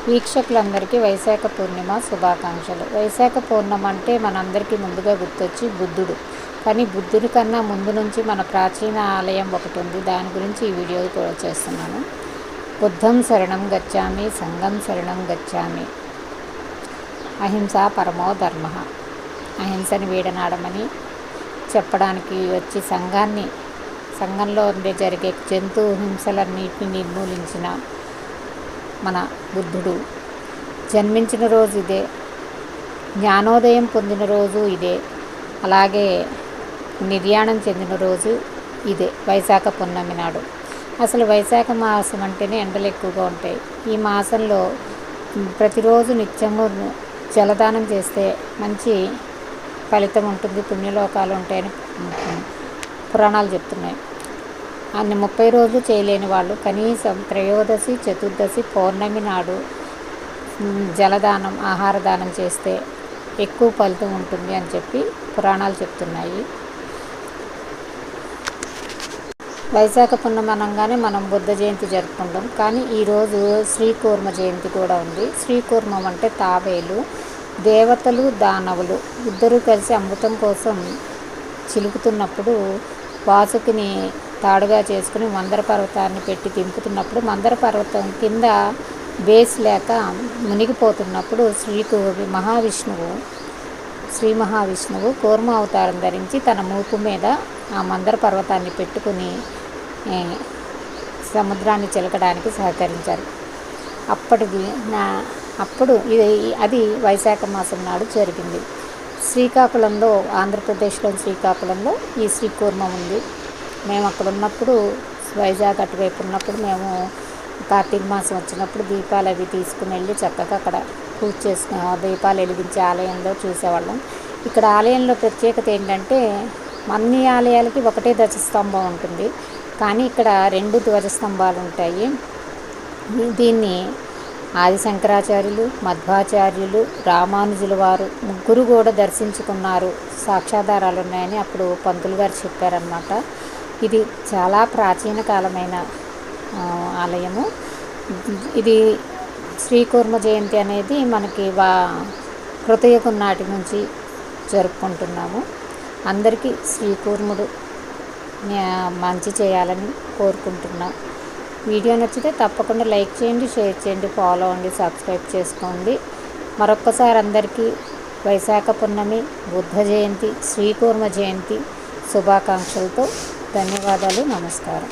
వీక్షకులందరికీ వైశాఖ పూర్ణిమ శుభాకాంక్షలు. వైశాఖ పూర్ణిమ అంటే మనందరికీ ముందుగా గుర్తొచ్చి బుద్ధుడు. కానీ బుద్ధుడి కన్నా ముందు నుంచి మన ప్రాచీన ఆలయం ఒకటి ఉంది. దాని గురించి ఈ వీడియో కూడా చేస్తున్నాను. బుద్ధం శరణం గచ్చామి, సంఘం శరణం గచ్చామి. అహింస పరమో ధర్మ. అహింసని వీడనాడమని చెప్పడానికి వచ్చి సంఘంలో జరిగే జంతు హింసలన్నిటిని నిర్మూలించిన మన బుద్ధుడు జన్మించిన రోజు ఇదే, జ్ఞానోదయం పొందిన రోజు ఇదే, అలాగే నిర్యాణం చెందిన రోజు ఇదే, వైశాఖ పున్నమి నాడు. అసలు వైశాఖ మాసం అంటేనే ఎండలు ఎక్కువగా ఉంటాయి. ఈ మాసంలో ప్రతిరోజు నిత్యము జలదానం చేస్తే మంచి ఫలితం ఉంటుంది, పుణ్యలోకాలు ఉంటాయని పురాణాలు చెప్తున్నాయి. అన్ని 30 రోజులు చేయలేని వాళ్ళు కనీసం త్రయోదశి, చతుర్దశి, పౌర్ణమి నాడు జలదానం, ఆహారదానం చేస్తే ఎక్కువ ఫలితం ఉంటుంది అని చెప్పి పురాణాలు చెప్తున్నాయి. వైశాఖ పున్నమి అనగానే మనం బుద్ధ జయంతి జరుపుకుంటాం. కానీ ఈరోజు శ్రీకూర్మ జయంతి కూడా ఉంది. శ్రీకూర్మం అంటే తాబేలు. దేవతలు, దానవులు ఇద్దరూ కలిసి అమృతం కోసం చిలుకుతున్నప్పుడు వాసుకిని తాడుగా చేసుకుని మందర పర్వతాన్ని పెట్టి తింపుతున్నప్పుడు, మందర పర్వతం కింద బేస్ లేక మునిగిపోతున్నప్పుడు శ్రీ మహావిష్ణువు కూర్మ అవతారం ధరించి తన మూపు మీద ఆ మందర పర్వతాన్ని పెట్టుకుని సముద్రాన్ని చిలకడానికి సహకరించారు. అప్పుడు అది వైశాఖ మాసం నాడు జరిగింది. శ్రీకాకుళంలో, ఆంధ్రప్రదేశ్లోని శ్రీకాకుళంలో ఈ శ్రీకూర్మం ఉంది. మేము అక్కడ ఉన్నప్పుడు, వైజాగ్ అటువైపు ఉన్నప్పుడు, మేము కార్తీక మాసం వచ్చినప్పుడు దీపాలు అవి తీసుకుని వెళ్ళి చక్కగా అక్కడ పూజ చేసుకుని దీపాలు వెలిగించే ఆలయంలో చూసేవాళ్ళం. ఇక్కడ ఆలయంలో ప్రత్యేకత ఏంటంటే అన్ని ఆలయాలకి ఒకటే ధ్వజస్తంభం ఉంటుంది, కానీ ఇక్కడ 2 ధ్వజస్తంభాలు ఉంటాయి. దీన్ని ఆది శంకరాచార్యులు, మధ్వాచార్యులు, రామానుజుల వారు ముగ్గురు కూడా దర్శించుకున్నారు, సాక్ష్యాధారాలు ఉన్నాయని అప్పుడు పంతులు గారు చెప్పారన్నమాట. ఇది చాలా ప్రాచీన కాలమైన ఆలయము. ఇది శ్రీకూర్మ జయంతి అనేది మనకి కృతయుగం నాటి నుంచి జరుపుకుంటున్నాము. అందరికీ శ్రీకూర్ముడు మంచి చేయాలని కోరుకుంటున్నాం. వీడియో నచ్చితే తప్పకుండా లైక్ చేయండి, షేర్ చేయండి, ఫాలో అవ్వండి, సబ్స్క్రైబ్ చేసుకోండి. మరొక్కసారి అందరికీ వైశాఖ పున్నమి, బుద్ధ జయంతి, శ్రీకూర్మ జయంతి శుభాకాంక్షలతో ధన్యవాదాలు. నమస్కారం.